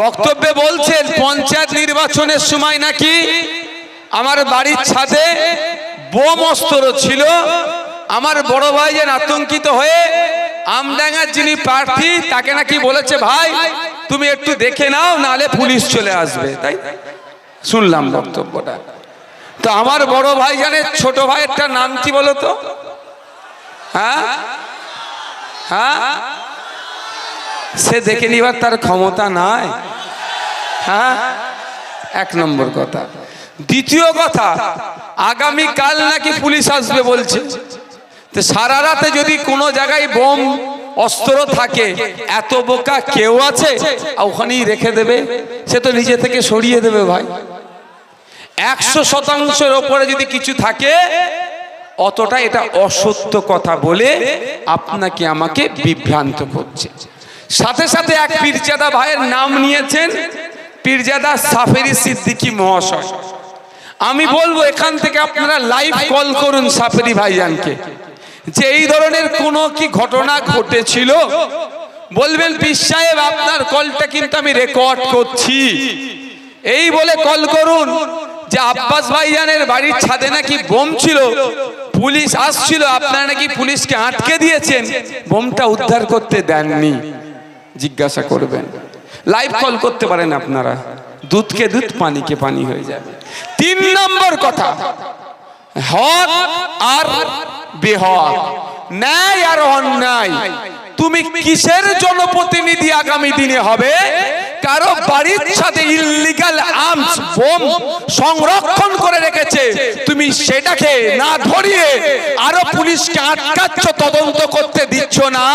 বক্তব্যে বলছেন পঞ্চায়েত নির্বাচনের সময় নাকি আমার বাড়ির ছাদে বোম অস্ত্র ছিল। আমার বড় ভাই যেন আতঙ্কিত হয়ে আমডাঙ্গার যিনি প্রার্থী তাকে নাকি বলেছে, ভাই তুমি একটু দেখে নাও, নালে পুলিশ চলে আসবে। তাই শুনলাম বক্তব্যটা। তো আমার বড় ভাই জানের ছোট ভাইয়েরটার নাম কি বলো তো? হ্যাঁ হ্যাঁ, সে দেখে নিবার তার ক্ষমতা নাই। হ্যাঁ, এক নম্বর কথা। দ্বিতীয় কথা, আগামী কাল নাকি পুলিশ আসবে বলছে। তো সারা রাতে যদি কোনো জায়গায় বোম অস্ত্র থাকে, এত বোকা কেউ আছে ওখানেই রেখে দেবে? সে তো নিজে থেকে সরিয়ে দেবে ভাই। 100% ওপরে যদি কিছু থাকে, অতটা এটা অসত্য কথা বলে আপনাকে আমাকে বিভ্রান্ত করছে। সাথে সাথে এক পীরজাদা ভাইয়ের নাম নিয়েছেন, পীরজাদা সাফেরি সিদ্দিকী মহাশয়। আমি বলবো এখান থেকে আপনারা লাইভ কল করুন সাফেরি ভাইজানকে, যে এই ধরনের কোনো কি ঘটনা ঘটেছিল। বলবেন পীর সাহেব আপনার কলটা কিন্তু আমি রেকর্ড করছি, এই বলে কল করুন যে আব্বাস ভাইজানের বাড়ির ছাদে নাকি বোম ছিল, পুলিশ আসছিল, আপনারা নাকি পুলিশকে আটকে দিয়েছেন, বোমটা উদ্ধার করতে দেননি। জিজ্ঞাসা করবেন, লাইভ কল করতে পারেন আপনারা, দুধকে দুধ পানিকে পানি হয়ে যাবে। 3 নম্বর কথা, হক আর বেহক, ন্যায় আর অন্যায়। তুমি কিসের জনপ্রতিনিধি আগামী দিনে হবে? কারো বাড়ির ছাদে ইল্লিগাল আর্মস বোম সংরক্ষণ করে রেখেছে, তুমি সেটাকে না ধরিয়ে আরো পুলিশকে আটকাচ্ছ, তদন্ত করতে দিচ্ছ না।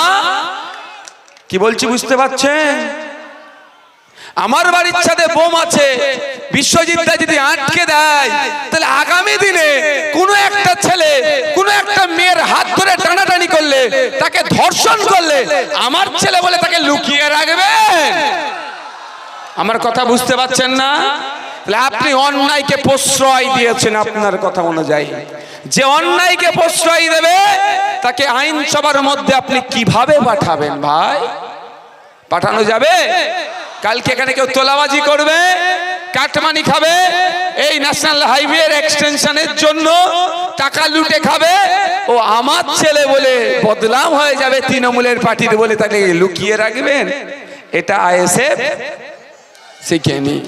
কি বলছি বুঝতে পারছেন? আমার বাড়ির ছাদে বোম আছে, বিশ্বজিৎদা যদি আটকে দেয়, তাহলে আগামী দিনে কোনো একটা ছেলে কোনো একটা মেয়ের হাত ধরে টানাটানি করলে, তাকে ধর্ষণ করলে, আমার ছেলে বলে তাকে লুকিয়ে রাখবে? আমার কথা বুঝতে পারছেন না? আপনি অন্যায়কে প্রশ্রয় দিয়েছেন। আপনার কথা অনুযায়ী যে অন্যায়কে প্রশ্রয় দেবে, তাকে আইনসভার মধ্যে আপনি কিভাবে পাঠাবেন ভাই? পাঠানো যাবে? কালকে এখানে কেউ তোলাবাজি করবে, কাটমানি খাবে, এই ন্যাশনাল হাইওয়ের এক্সটেনশনের জন্য টাকা লুটে খাবে, ও আমার ছেলে বলে বদনাম হয়ে যাবে তৃণমূলের পার্টির বলে তাকে লুকিয়ে রাখবেন? এটা আইএসএফ শিখেনি।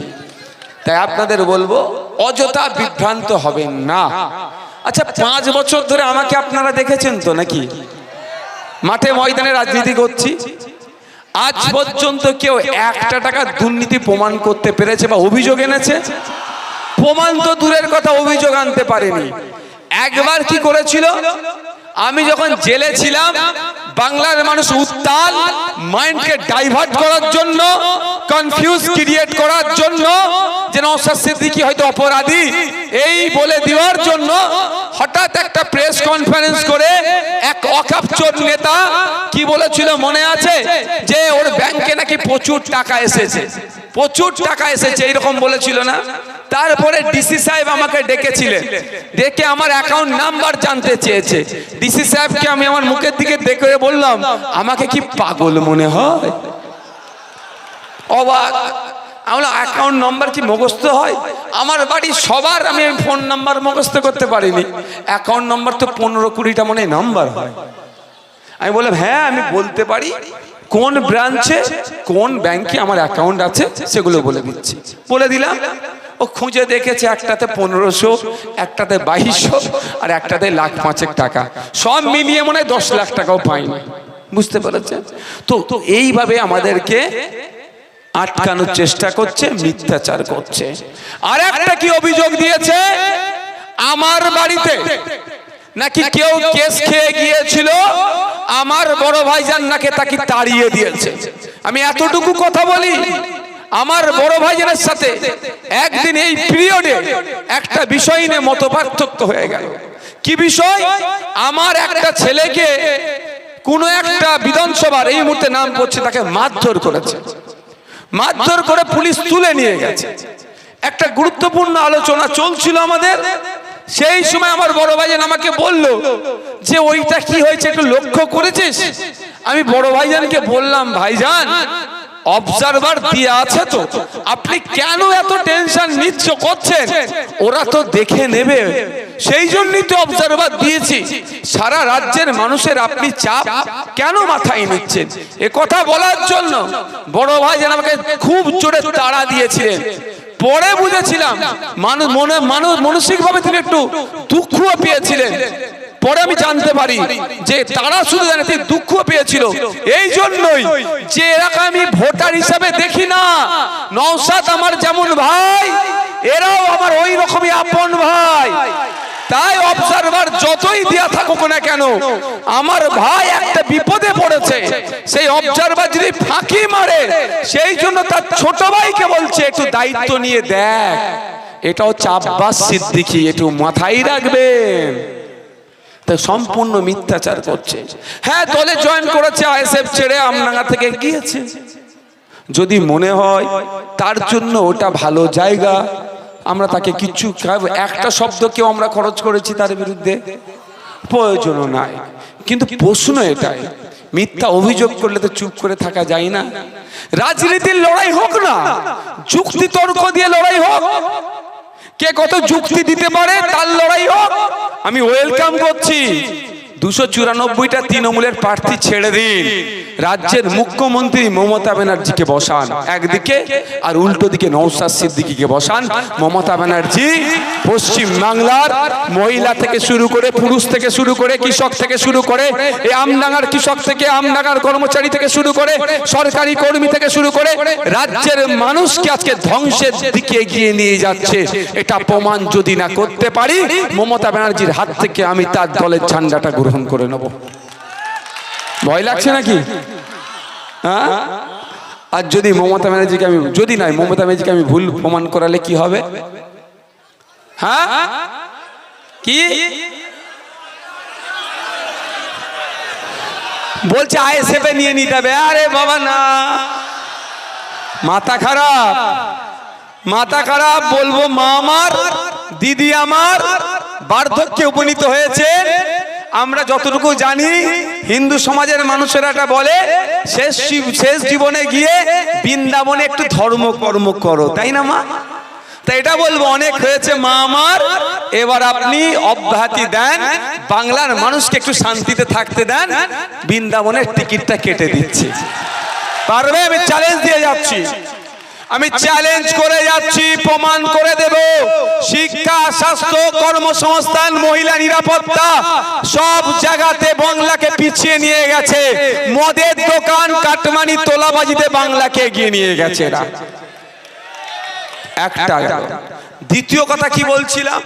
তাই আপনাদের বলবো, অযথা বিভ্রান্ত হবেন না। আচ্ছা, 5 বছর ধরে আমাকে আপনারা দেখেছেন তো নাকি মাঠে ময়দানে রাজনীতি করছি? আজ পর্যন্ত কেউ 1 টাকা দুর্নীতি প্রমাণ করতে পেরেছে বা অভিযোগ এনেছে? প্রমাণ তো দূরের কথা, অভিযোগ আনতে পারেনি। একবার কি করেছিল, আমি যখন জেলে ছিলাম, বাংলার মানুষ উত্তাল, মাইন্ডকে ডাইভার্ট করার জন্য, কনফিউজ ক্রিয়েট করার জন্য, যে নওশাদ সিদ্দিকী হয়তো অপরাধী এই বলে দেওয়ার জন্য হঠাৎ একটা প্রেস কনফারেন্স করে এক অকাপচোর নেতা কি বলেছিল মনে আছে? যে ওর ব্যাংকে নাকি প্রচুর টাকা এসেছে, প্রচুর টাকা এসেছে, এইরকম বলেছিল না? তারপরে ডিসি সাহেব আমাকে ডেকেছিলেন, ডেকে আমার অ্যাকাউন্ট নাম্বার জানতে চেয়েছে। ডিসি সাহেবকে আমি আমার মুখের দিকে দেখে বললাম, আমাকে কি পাগল মনে হয়? অবাক। আমার অ্যাকাউন্ট নাম্বার কি মুখস্থ হয়? আমার বাড়ির সবার আমি ফোন নাম্বার মুখস্থ করতে পারিনি, অ্যাকাউন্ট নাম্বার তো 15-20টা মনে নাম্বার হয়। আমি বললাম, হ্যাঁ আমি বলতে পারি, কোন ব্রাঞ্চে কোন ব্যাংকে আমার অ্যাকাউন্ট আছে সেগুলো বলে দিচ্ছি। বলে দিলাম। ও খুঁজে দেখেছে, একটাতে 1500, একটাতে 2200, আর একটাতে 1,05,000 টাকা, সব মিলিয়ে মনে হয় 10 লাখ টাকাও পাইনি। বুঝতে পেরেছেন তো? এইভাবে আমাদেরকে আটকানোর চেষ্টা করছে, মিথ্যাচার করছে। আর একটা কি অভিযোগ দিয়েছে, আমার বাড়িতে নাকি কেউ কেস খেয়ে গিয়েছিল, আমার বড় ভাইজান নাকি তাকে তাড়িয়ে দিয়েছে। আমি এতটুকু কথা বলি, আমার বড় ভাইজানের সাথে একদিন এই পিরিয়ডে একটা বিষয় নিয়ে মতপার্থক্য হয়ে গেল। কি বিষয়? আমার একটা ছেলেকে কোন একটা বিধানসভার, এই মুহূর্তে নাম পড়ছে, তাকে মারধর করেছে। মারধর করে পুলিশ তুলে নিয়ে গেছে। একটা গুরুত্বপূর্ণ আলোচনা চলছিল আমাদের, সেই সময় আমার বড় ভাইজান আমাকে বলল যে ওইটা কি হয়েছে একটু লক্ষ্য করেছিস? আমি বড় ভাইজানকে বললাম, ভাইজান অবজারভার দিয়ে আছে তো, আপনি কেন এত টেনশন নিচ্ছ করছেন? ওরা তো দেখে নেবে, সেই জন্যই তো অবজারভার দিয়েছি। সারা রাজ্যের মানুষের আপনি চাপ কেন মাথায় নিচ্ছেন? এ কথা বলার জন্য বড় ভাই যেন আমাকে খুব জোরে তাড়া দিয়েছিলেন। পরে বুঝেছিলাম মানসিকভাবে তিনি একটু দুঃখ পেয়েছিলেন। পরে আমি জানতে পারি যে তারা শুধু জানে তিনি দুঃখ পেয়েছিল। এই জন্যই যে এলাকা আমি ভোটার হিসাবে দেখি না, নওশাদ আমার যেমন ভাই, এরাও আমার ওই রকমই আপন ভাই। তাই অবজারভার যতই দেয়া থাকুক না কেন, আমার ভাই একটা বিপদে পড়েছে, সেই অবজারভার যদি ফাঁকি মারে, সেই জন্য তার ছোট ভাইকে বলছে একটু দায়িত্ব নিয়ে দেখ। এটা হচ্ছে আব্বাস সিদ্দিকী, একটু মাথায় রাখবেন। সম্পূর্ণ মিথ্যাচার করছে। হ্যাঁ, দলে জয়েন করেছে, আইএসএফ ছেড়ে আমডাঙ্গা থেকে গিয়েছে। যদি মনে হয় তার জন্য ওটা ভালো জায়গা, আমরা তাকে কিচ্ছু একটা শব্দ কেউ আমরা খরচ করেছি তার বিরুদ্ধে, প্রয়োজনও নাই। কিন্তু প্রশ্ন এটাই, মিথ্যা অভিযোগ করলে তো চুপ করে থাকা যায় না। রাজনীতির লড়াই হোক না, যুক্তি তর্ক দিয়ে লড়াই হোক, কে কত যুক্তি দিতে পারে তার লড়াই হোক, আমি ওয়েলকাম করছি। 294টা তৃণমূলের প্রার্থী ছেড়ে দিন, রাজ্যের মুখ্যমন্ত্রী মমতা ব্যানার্জিকে বসান একদিকে, আর উল্টো দিকে নওশাদ সিদ্দিকীকে বসান। মমতা ব্যানার্জি পশ্চিম বাংলার মহিলা থেকে শুরু করে, পুরুষ থেকে শুরু করে, কৃষক থেকে শুরু করে, এই আমডাঙ্গার কৃষক থেকে, আমডাঙ্গার কর্মচারী থেকে শুরু করে, সরকারি কর্মী থেকে শুরু করে, রাজ্যের মানুষকে আজকে ধ্বংসের দিকে এগিয়ে নিয়ে যাচ্ছে। এটা প্রমাণ যদি না করতে পারি, মমতা ব্যানার্জির হাত থেকে আমি তার দলের ঝান্ডাটা গ্রহণ করে নেব। ভয় লাগছে নাকি? হ্যাঁ, আর যদি মমতা ব্যানার্জিকে আমি মমতা ব্যানার্জিকে আমি ভুল প্রমাণ করালে কি হবে? হ্যাঁ, কি বলছে আইএসএফ এ নিয়ে নিতে হবে? আরে বাবা না, মাথা খারাপ, মাথা খারাপ। বলবো মা আমার, দিদি আমার বার্ধক্যে উপনীত হয়েছে। আমরা যতটুকু জানি, হিন্দু সমাজের মানুষেরা এটা বলে, শেষ জীবনে গিয়ে বৃন্দাবনে একটু ধর্ম কর্ম করো, তাই না মা? তাই এটা বলবো, অনেক হয়েছে মা আমার, এবার আপনি অব্যাহতি দেন, বাংলার মানুষকে একটু শান্তিতে থাকতে দেন, বৃন্দাবনের টিকিটটা কেটে দিচ্ছি। পারবে? আমি চ্যালেঞ্জ দিয়ে যাচ্ছি, আমি চ্যালেঞ্জ করে যাচ্ছি, প্রমাণ করে দেব। শিক্ষা, স্বাস্থ্য, কর্মসংস্থান, মহিলা নিরাপত্তা সব জায়গাতে বাংলাকে পিছিয়ে নিয়ে গেছে। মদের দোকান, কাটমানি, তোলাবাজিতে বাংলাকে এগিয়ে নিয়ে গেছে এরা। একটা। দ্বিতীয় কথা কি বলছিলাম?